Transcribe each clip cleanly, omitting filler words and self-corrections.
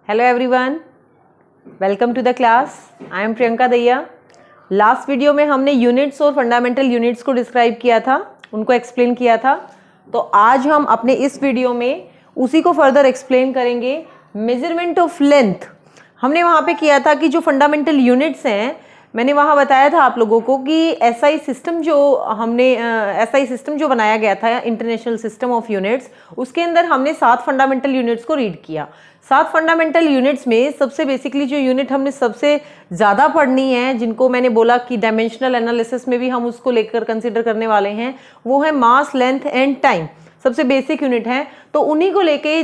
Hello everyone, welcome to the class. I am Priyanka दैया. Last video में हमने units और फंडामेंटल यूनिट्स को डिस्क्राइब किया था, उनको एक्सप्लेन किया था. तो आज हम अपने इस वीडियो में उसी को फर्दर एक्सप्लेन करेंगे. मेजरमेंट ऑफ लेंथ हमने वहाँ पे किया था कि जो फंडामेंटल यूनिट्स हैं, मैंने वहाँ बताया था आप लोगों को कि एसआई सिस्टम जो बनाया गया था, इंटरनेशनल सिस्टम ऑफ यूनिट्स, उसके अंदर हमने 7 फंडामेंटल यूनिट्स को रीड किया. 7 फंडामेंटल यूनिट्स में सबसे बेसिकली जो यूनिट हमने सबसे ज़्यादा पढ़नी है, जिनको मैंने बोला कि डायमेंशनल एनालिसिस में भी हम उसको लेकर कंसिडर करने वाले हैं, वो है मास, लेंथ एंड टाइम. सबसे बेसिक यूनिट है. तो उन्हीं को लेके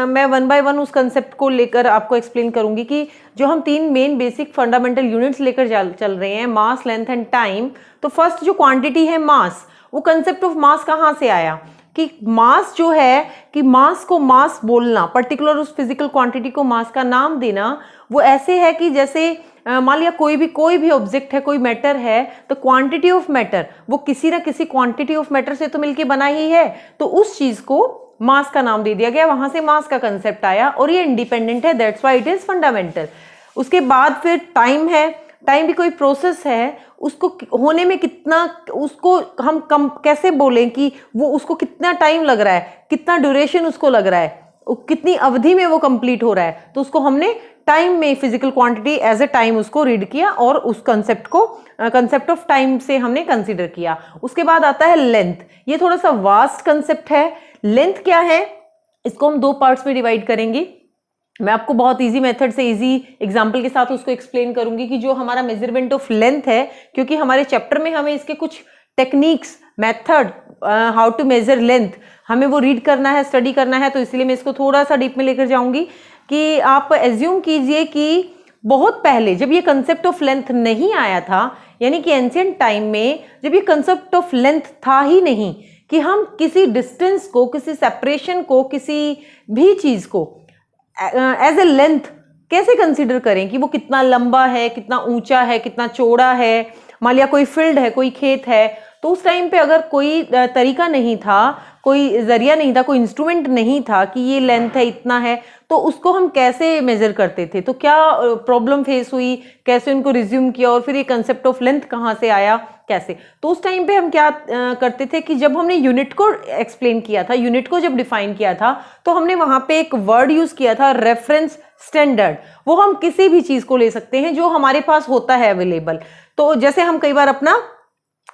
मैं वन बाय वन उस कंसेप्ट को लेकर आपको एक्सप्लेन करूंगी कि जो हम 3 मेन बेसिक फंडामेंटल यूनिट्स लेकर चल रहे हैं, मास, लेंथ एंड टाइम. तो फर्स्ट जो क्वांटिटी है मास, वो कंसेप्ट ऑफ मास कहाँ से आया कि मास जो है कि मास को मास बोलना, पर्टिकुलर उस फिजिकल क्वांटिटी को मास का नाम देना, वो ऐसे है कि जैसे मान लिया कोई भी ऑब्जेक्ट है, कोई मैटर है, तो क्वांटिटी ऑफ मैटर वो किसी ना किसी क्वांटिटी ऑफ मैटर से तो मिलके बना ही है. तो उस चीज को मास का नाम दे दिया गया, वहां से मास का कंसेप्ट आया और ये इंडिपेंडेंट है, that's why it is fundamental. उसके बाद फिर टाइम है. टाइम भी कोई प्रोसेस है, उसको होने में कितना, उसको हम कम कैसे बोलें कि वो उसको कितना टाइम लग रहा है, कितना ड्यूरेशन उसको लग रहा है, कितनी अवधि में वो कंप्लीट हो रहा है. तो उसको हमने टाइम में physical quantity as a time उसको रीड किया और उस कंसेप्ट को कंसेप्ट ऑफ टाइम से हमने कंसीडर किया. उसके बाद आता है लेंथ. ये थोड़ा सा वास्ट कंसेप्ट है. लेंथ क्या है, इसको हम 2 पार्ट्स में डिवाइड करेंगे. मैं आपको बहुत इजी मेथड से इजी एग्जांपल के साथ उसको एक्सप्लेन करूंगी कि जो हमारा मेजरमेंट ऑफ लेंथ है, क्योंकि हमारे चैप्टर में हमें इसके कुछ techniques, method, how to measure length हमें वो रीड करना है, स्टडी करना है. तो इसलिए मैं इसको थोड़ा सा डीप में लेकर जाऊंगी कि आप एज्यूम कीजिए कि बहुत पहले जब ये कंसेप्ट ऑफ लेंथ नहीं आया था, यानी कि एंशिएंट टाइम में जब ये कंसेप्ट ऑफ लेंथ था ही नहीं कि हम किसी डिस्टेंस को, किसी सेपरेशन को, किसी भी चीज को एज ए लेंथ कैसे कंसीडर करें कि वो कितना लंबा है, कितना ऊंचा है, कितना चौड़ा है. मान लिया कोई फील्ड है, कोई खेत है, तो उस टाइम पे अगर कोई तरीका नहीं था, कोई जरिया नहीं था, कोई इंस्ट्रूमेंट नहीं था कि ये लेंथ है, इतना है, तो उसको हम कैसे मेजर करते थे. तो क्या प्रॉब्लम फेस हुई, कैसे उनको रिज्यूम किया और फिर ये कंसेप्ट ऑफ लेंथ कहाँ से आया, कैसे. तो उस टाइम पे हम क्या करते थे कि जब हमने यूनिट को एक्सप्लेन किया था, यूनिट को जब डिफाइन किया था, तो हमने वहां पे एक वर्ड यूज किया था, रेफरेंस स्टैंडर्ड. वो हम किसी भी चीज को ले सकते हैं जो हमारे पास होता है अवेलेबल. तो जैसे हम कई बार अपना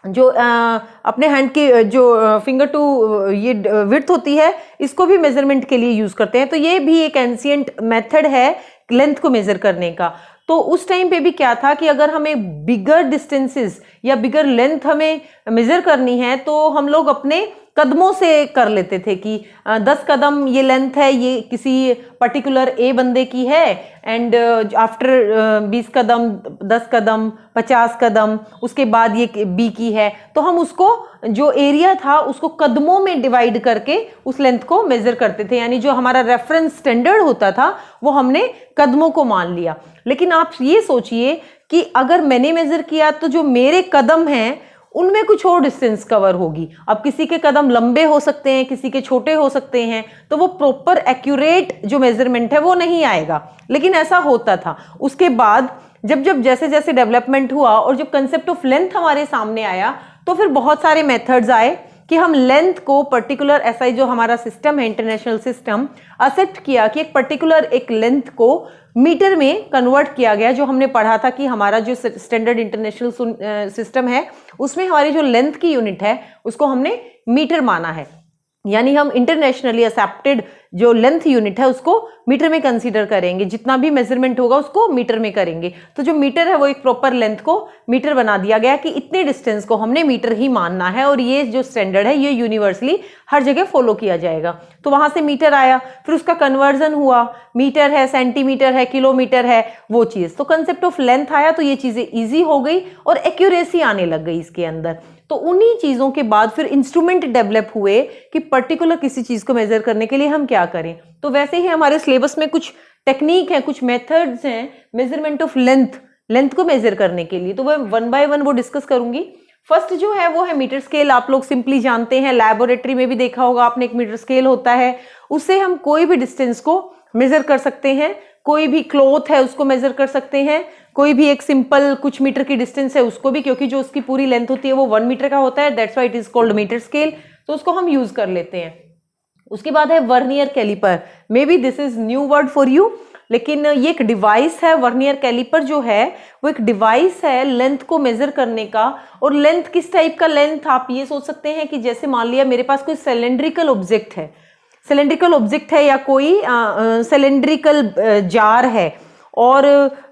जो अपने हैंड की जो फिंगर टू ये विड्थ होती है, इसको भी मेजरमेंट के लिए यूज करते हैं. तो ये भी एक एंशिएंट मेथड है लेंथ को मेजर करने का. तो उस टाइम पे भी क्या था कि अगर हमें बिगर डिस्टेंसेस या बिगर लेंथ हमें मेजर करनी है, तो हम लोग अपने कदमों से कर लेते थे कि 10 कदम ये लेंथ है, ये किसी पर्टिकुलर ए बंदे की है, एंड आफ्टर 20 कदम, 10 कदम, 50 कदम, उसके बाद ये बी की है. तो हम उसको जो एरिया था उसको कदमों में डिवाइड करके उस लेंथ को मेजर करते थे, यानी जो हमारा रेफरेंस स्टैंडर्ड होता था वो हमने कदमों को मान लिया. लेकिन आप ये सोचिए कि अगर मैंने मेजर किया तो जो मेरे कदम हैं उनमें कुछ और डिस्टेंस कवर होगी. अब किसी के कदम लंबे हो सकते हैं, किसी के छोटे हो सकते हैं, तो वो प्रॉपर एक्यूरेट जो मेजरमेंट है वो नहीं आएगा. लेकिन ऐसा होता था. उसके बाद जब जैसे जैसे डेवलपमेंट हुआ और जब कंसेप्ट ऑफ लेंथ हमारे सामने आया, तो फिर बहुत सारे मेथड्स आए कि हम लेंथ को पर्टिकुलर एसआई जो हमारा सिस्टम है, इंटरनेशनल सिस्टम, एक्सेप्ट किया कि एक पर्टिकुलर एक लेंथ को मीटर में कन्वर्ट किया गया. जो हमने पढ़ा था कि हमारा जो स्टैंडर्ड इंटरनेशनल सिस्टम है, उसमें हमारी जो लेंथ की यूनिट है उसको हमने मीटर माना है. यानी हम इंटरनेशनली एक्सेप्टेड जो लेंथ यूनिट है उसको मीटर में कंसीडर करेंगे. जितना भी मेजरमेंट होगा उसको मीटर में करेंगे. तो जो मीटर है वो एक प्रॉपर लेंथ को मीटर बना दिया गया कि इतने डिस्टेंस को हमने मीटर ही मानना है और ये जो स्टैंडर्ड है ये यूनिवर्सली हर जगह फॉलो किया जाएगा. तो वहां से मीटर आया, फिर उसका कन्वर्जन हुआ, मीटर है, सेंटीमीटर है, किलोमीटर है, वो चीज. तो कंसेप्ट ऑफ लेंथ आया तो ये चीजें ईजी हो गई और एक्यूरेसी आने लग गई इसके अंदर. तो उन्हीं चीजों के बाद फिर इंस्ट्रूमेंट डेवलप हुए कि पर्टिकुलर किसी चीज को मेजर करने के लिए हम क्या करें. तो वैसे ही हमारे सिलेबस में कुछ टेक्निक है, कुछ मेथड्स हैं मेजरमेंट ऑफ लेंथ को मेजर करने के लिए. तो मैं वन बाय वन वो डिस्कस करूंगी. फर्स्ट जो है वो है मीटर स्केल. आप लोग सिंपली जानते हैं, लैबोरेटरी में भी देखा होगा आपने, एक मीटर स्केल होता है, उससे हम कोई भी डिस्टेंस को मेजर कर सकते हैं. कोई भी क्लॉथ है उसको मेजर कर सकते हैं, कोई भी एक सिंपल कुछ मीटर की डिस्टेंस है उसको भी, क्योंकि जो उसकी पूरी लेंथ होती है वो 1 मीटर का होता है, that's why it is called metre scale, तो उसको हम यूज कर लेते हैं। उसके बाद है vernier calliper, maybe this is new word for you, लेकिन ये एक डिवाइस है। वर्नियर कैलिपर जो है वो एक डिवाइस है लेंथ को मेजर करने का। और लेंथ किस टाइप का लेंथ, आप ये सोच सकते हैं कि जैसे मान लिया मेरे पास कोई सिलेंड्रिकल ऑब्जेक्ट है, सिलेंड्रिकल ऑब्जेक्ट है या कोई सिलेंड्रिकल जार है और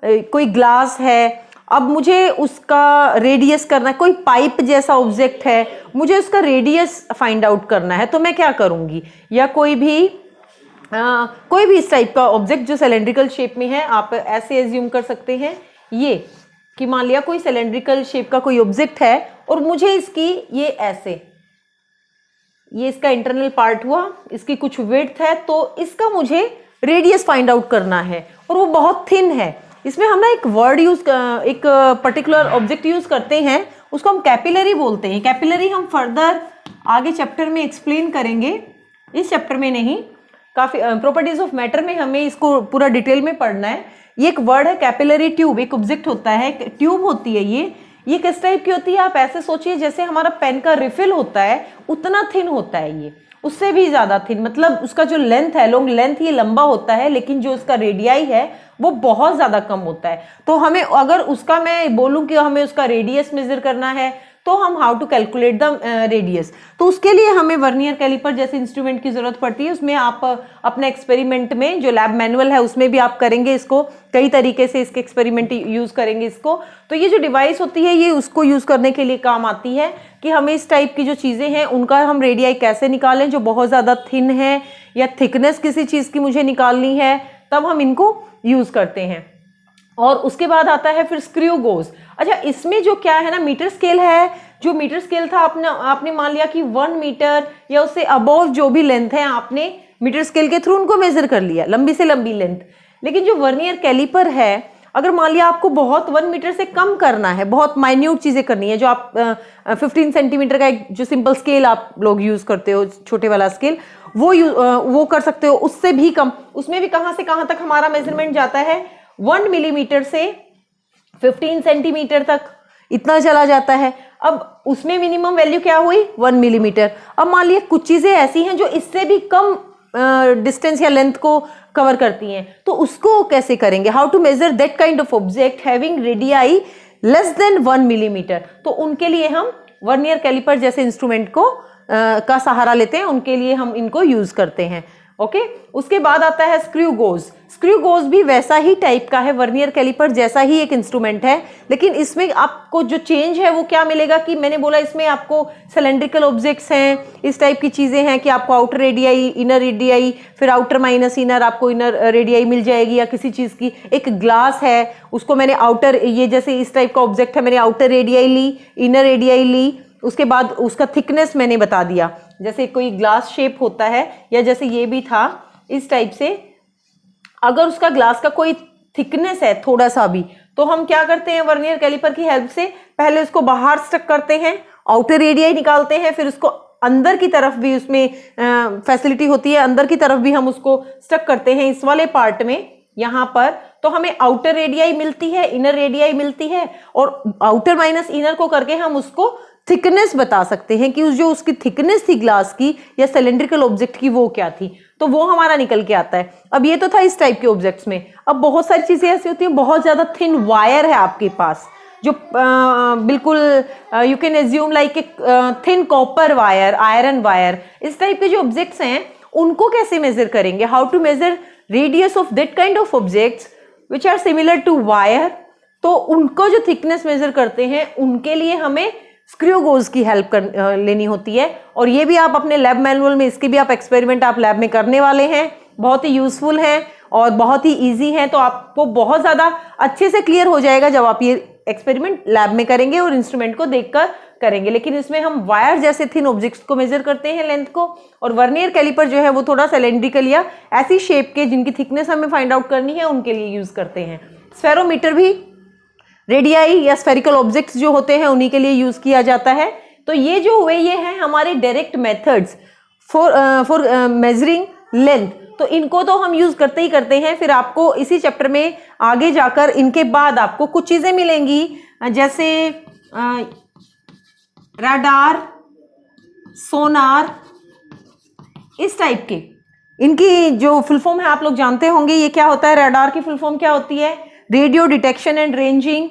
कोई ग्लास है, अब मुझे उसका रेडियस करना है, कोई पाइप जैसा ऑब्जेक्ट है, मुझे उसका रेडियस फाइंड आउट करना है, तो मैं क्या करूंगी, या कोई भी इस टाइप का ऑब्जेक्ट जो सिलेंड्रिकल शेप में है, आप ऐसे एज्यूम कर सकते हैं ये कि मान लिया कोई सिलेंड्रिकल शेप का कोई ऑब्जेक्ट है और मुझे इसकी ये ऐसे, ये इसका इंटरनल पार्ट हुआ, इसकी कुछ विड्थ है, तो इसका मुझे रेडियस फाइंड आउट करना है और वो बहुत थिन है। इसमें हम ना एक वर्ड एक पर्टिकुलर ऑब्जेक्ट यूज करते हैं, उसको हम कैपिलरी बोलते हैं। कैपिलरी हम फर्दर आगे चैप्टर में एक्सप्लेन करेंगे, इस चैप्टर में नहीं, काफी प्रॉपर्टीज ऑफ मैटर में हमें इसको पूरा डिटेल में पढ़ना है। ये एक वर्ड है कैपिलरी ट्यूब, एक ऑब्जेक्ट होता है, ट्यूब होती है ये किस टाइप की होती है, आप ऐसे सोचिए जैसे हमारा पेन का रिफिल होता है उतना थिन होता है ये, उससे भी ज्यादा थिन, मतलब उसका जो लेंथ है, लॉन्ग लेंथ ये लंबा होता है, लेकिन जो उसका रेडियाई है वो बहुत ज्यादा कम होता है। तो हमें अगर उसका मैं बोलूं कि हमें उसका रेडियस मेजर करना है, तो हम how to calculate the radius, तो उसके लिए हमें वर्नियर कैलिपर जैसे इंस्ट्रूमेंट की जरूरत पड़ती है। उसमें आप अपने एक्सपेरिमेंट में जो लैब मैनुअल है उसमें भी आप करेंगे इसको, कई तरीके से इसके एक्सपेरिमेंट यूज करेंगे इसको। तो ये जो डिवाइस होती है ये उसको यूज करने के लिए काम आती है कि हमें इस टाइप की जो चीजें हैं उनका हम रेडियाई कैसे निकालें, जो बहुत ज्यादा थिन है या थिकनेस किसी चीज की मुझे निकालनी है, तब हम इनको यूज करते हैं। और उसके बाद आता है फिर स्क्रू गोज। अच्छा, इसमें जो क्या है ना, मीटर स्केल है, जो मीटर स्केल था आपने मान लिया कि 1 मीटर या उससे अबव जो भी लेंथ है आपने मीटर स्केल के थ्रू उनको मेजर कर लिया, लंबी से लंबी लेंथ। लेकिन जो वर्नियर कैलिपर है, अगर मान लिया आपको बहुत 1 मीटर से कम करना है, बहुत माइन्यूट चीजें करनी है, जो आप 15 सेंटीमीटर का एक जो सिंपल स्केल आप लोग यूज करते हो, छोटे वाला स्केल, वो कर सकते हो, उससे भी कम। उसमें भी कहां से कहां तक हमारा मेजरमेंट जाता है, 1 मिलीमीटर से 15 सेंटीमीटर तक, इतना चला जाता है। अब उसमें मिनिमम वैल्यू क्या हुई, 1 मिलीमीटर। अब मान लिया कुछ चीजें ऐसी हैं जो इससे भी कम डिस्टेंस या लेंथ को कवर करती हैं, तो उसको कैसे करेंगे, how to measure that kind of object having radii less than 1 millimetre. तो उनके लिए हम वर्नियर कैलिपर जैसे इंस्ट्रूमेंट को का सहारा लेते हैं, उनके लिए हम इनको यूज करते हैं। ओके, उसके बाद आता है स्क्रू गोज। स्क्रू गोज भी वैसा ही टाइप का है, वर्नियर कैलिपर जैसा ही एक इंस्ट्रूमेंट है, लेकिन इसमें आपको जो चेंज है वो क्या मिलेगा कि मैंने बोला इसमें आपको सिलेंड्रिकल ऑब्जेक्ट्स हैं, इस टाइप की चीजें हैं कि आपको आउटर रेडियाई, इनर रेडियाई, फिर आउटर माइनस इनर, आपको इनर रेडियाई मिल जाएगी, या किसी चीज की एक ग्लास है उसको मैंने आउटर, ये जैसे इस टाइप का ऑब्जेक्ट है, मैंने आउटर रेडियाई ली, इनर रेडियाई ली, उसके बाद उसका थिकनेस मैंने बता दिया, जैसे कोई ग्लास शेप होता है, या जैसे ये भी था इस टाइप से, अगर उसका ग्लास का कोई थिकनेस है थोड़ा सा भी, तो हम क्या करते हैं वर्नियर कैलिपर की हेल्प से, पहले उसको बाहर स्टक करते हैं, आउटर रेडियाई निकालते हैं, फिर उसको अंदर की तरफ भी उसमें फैसिलिटी होती है, अंदर की तरफ भी हम उसको स्टक करते हैं इस वाले पार्ट में, यहाँ पर, तो हमें आउटर रेडियाई मिलती है, इनर रेडियाई मिलती है, और आउटर माइनस इनर को करके हम उसको थिकनेस बता सकते हैं कि जो उसकी थिकनेस थी ग्लास की या सिलेंड्रिकल ऑब्जेक्ट की वो क्या थी, तो वो हमारा निकल के आता है। अब ये तो था इस टाइप के ऑब्जेक्ट्स में। अब बहुत सारी चीजें ऐसी होती हैं, बहुत ज्यादा थिन वायर है आपके पास, जो बिल्कुल you can assume like a thin copper wire, iron wire, इस टाइप के जो ऑब्जेक्ट्स हैं उनको कैसे मेजर करेंगे, how to measure radius of that kind of objects which are similar to wire. तो उनको जो थिकनेस मेजर करते हैं उनके लिए हमें स्क्रू गोज की हेल्प लेनी होती है, और ये भी आप अपने लैब मैनुअल में, इसके भी आप एक्सपेरिमेंट आप लैब में करने वाले हैं, बहुत ही यूजफुल हैं और बहुत ही इजी हैं, तो आपको बहुत ज़्यादा अच्छे से क्लियर हो जाएगा जब आप ये एक्सपेरिमेंट लैब में करेंगे और इंस्ट्रूमेंट को देखकर करेंगे। लेकिन इसमें हम वायर जैसे थिन ऑब्जेक्ट्स को मेजर करते हैं, लेंथ को, और वर्नियर कैलिपर जो है वो थोड़ा सिलेंड्रिकल या ऐसी शेप के जिनकी थिकनेस हमें फाइंड आउट करनी है उनके लिए यूज करते हैं। स्फेरोमीटर भी रेडियाई या स्फेरिकल ऑब्जेक्ट्स जो होते हैं उन्हीं के लिए यूज किया जाता है। तो ये हैं हमारे direct methods for measuring length. तो इनको तो हम यूज करते ही करते हैं। फिर आपको इसी चैप्टर में आगे जाकर इनके बाद आपको कुछ चीजें मिलेंगी, जैसे रडार, सोनार, इस टाइप के। इनकी जो फुल फॉर्म है आप लोग जानते होंगे। ये क्या होता है, रडार की फुल फॉर्म क्या होती है, radio detection and ranging,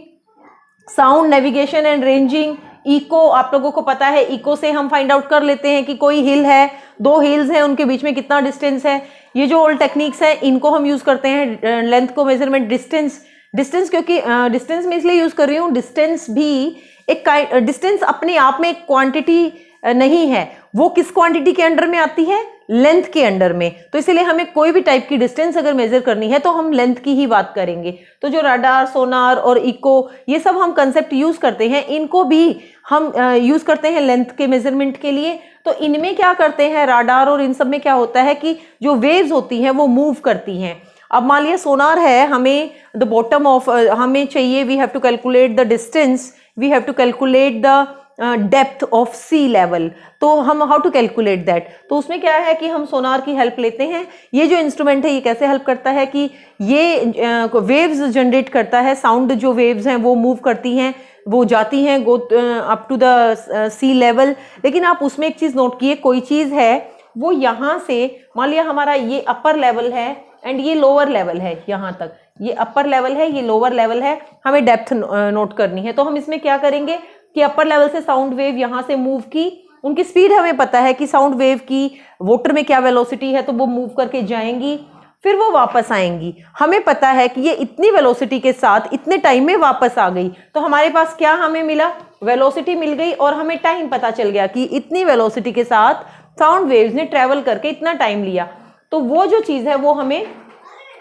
sound navigation and ranging. Echo आप लोगों को पता है, इको से हम फाइंड आउट कर लेते हैं कि कोई हिल है, दो हिल्स हैं, उनके बीच में कितना डिस्टेंस है। ये जो ओल्ड टेक्निक्स है इनको हम यूज करते हैं लेंथ को मेजरमेंट, डिस्टेंस क्योंकि डिस्टेंस में इसलिए यूज कर रही हूँ, डिस्टेंस भी एक डिस्टेंस अपने आप में एक क्वांटिटी नहीं है, वो किस क्वांटिटी के अंडर में आती है, लेंथ के अंडर में। तो इसीलिए हमें कोई भी टाइप की डिस्टेंस अगर मेजर करनी है तो हम लेंथ की ही बात करेंगे। तो जो रडार, सोनार और इको, ये सब हम कंसेप्ट यूज करते हैं, इनको भी हम यूज करते हैं लेंथ के मेजरमेंट के लिए। तो इनमें क्या करते हैं, रडार और इन सब में क्या होता है कि जो वेव्स होती हैं वो मूव करती हैं। अब मान लिया सोनार है, हमें द बॉटम ऑफ हमें चाहिए, we have to calculate the distance, we have to calculate the depth of sea level. तो हम हाउ टू कैलकुलेट दैट, तो उसमें क्या है कि हम सोनार की हेल्प लेते हैं। ये जो इंस्ट्रूमेंट है ये कैसे हेल्प करता है कि ये वेव्स जनरेट करता है, साउंड जो वेव्स हैं वो मूव करती हैं, वो जाती हैं go up to the sea level. लेकिन आप उसमें एक चीज नोट किए, कोई चीज है वो यहाँ से, मान लिया हमारा ये अपर लेवल है एंड ये लोअर लेवल है, यहाँ तक ये अपर लेवल है, ये लोअर लेवल है, हमें डेप्थ नोट करनी है। तो हम इसमें क्या करेंगे कि अपर लेवल से साउंड वेव यहाँ से मूव की, उनकी स्पीड हमें पता है कि साउंड वेव की वाटर में क्या वेलोसिटी है, तो वो मूव करके जाएंगी, फिर वो वापस आएंगी। हमें पता है कि ये इतनी वेलोसिटी के साथ इतने टाइम में वापस आ गई। तो हमारे पास क्या हमें मिला, वेलोसिटी मिल गई और हमें टाइम पता चल गया कि इतनी वेलोसिटी के साथ साउंड वेव्स ने ट्रेवल करके इतना टाइम लिया। तो वो जो चीज है वो हमें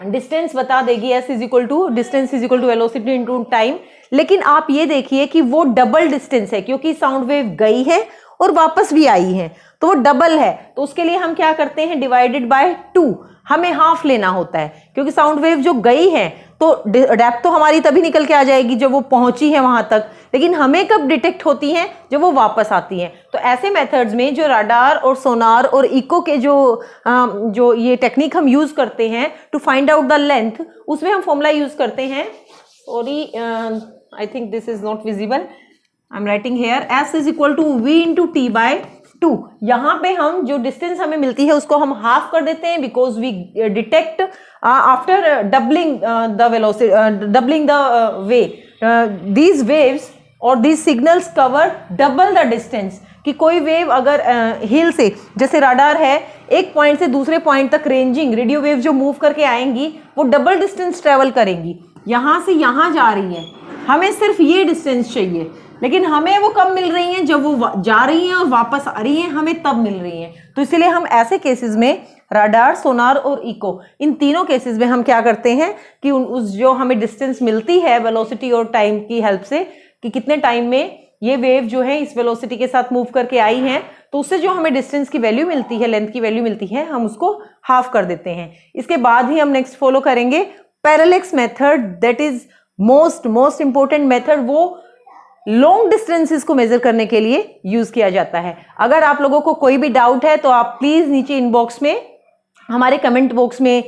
डिस्टेंस बता देगी, S is equal to distance is equal to velocity into time. लेकिन आप ये देखिए कि वो डबल डिस्टेंस है, क्योंकि साउंड वेव गई है और वापस भी आई है, तो वो डबल है। तो उसके लिए हम क्या करते हैं, डिवाइडेड बाय 2, हमें हाफ लेना होता है, क्योंकि साउंड वेव जो गई है तो डेप्थ तो हमारी तभी निकल के आ जाएगी जब वो पहुंची है वहां तक, लेकिन हमें कब डिटेक्ट होती हैं, जब वो वापस आती हैं। तो ऐसे मेथड्स में जो रडार और सोनार और इको के जो ये टेक्निक हम यूज करते हैं to find out the length, उसमें हम फॉर्मूला यूज करते हैं। Sorry, I think this is not visible, I am writing here, S is equal to V into T by 2। यहाँ पे हम जो डिस्टेंस हमें मिलती है उसको हम हाफ कर देते हैं, because we detect after doubling the velocity, doubling the way, these waves और these signals cover double the distance. कि कोई वेव अगर हिल से, जैसे रडार है, एक पॉइंट से दूसरे पॉइंट तक रेंजिंग रेडियो वेव जो मूव करके आएंगी वो डबल डिस्टेंस ट्रेवल करेंगी। यहाँ से यहाँ जा रही है, हमें सिर्फ ये डिस्टेंस चाहिए, लेकिन हमें वो कब मिल रही हैं, जब वो जा रही हैं और वापस आ रही हैं, हमें तब मिल रही हैं। तो इसीलिए हम ऐसे केसेस में रडार, सोनार और इको, इन तीनों केसेस में हम क्या करते हैं कि उस जो हमें डिस्टेंस मिलती है वेलोसिटी और टाइम की हेल्प से, कि कितने टाइम में ये वेव जो है इस वेलोसिटी के साथ मूव करके आई हैं, तो उससे जो हमें डिस्टेंस की वैल्यू मिलती है, लेंथ की वैल्यू मिलती है, हम उसको हाफ कर देते हैं। इसके बाद ही हम नेक्स्ट फॉलो करेंगे parallax method, that is most important method. वो लॉन्ग डिस्टेंसेस को मेजर करने के लिए यूज किया जाता है। अगर आप लोगों को कोई भी डाउट है तो आप प्लीज नीचे इनबॉक्स में, हमारे कमेंट बॉक्स में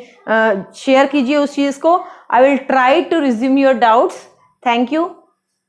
शेयर कीजिए उस चीज को। I will try to resume your doubts. Thank you.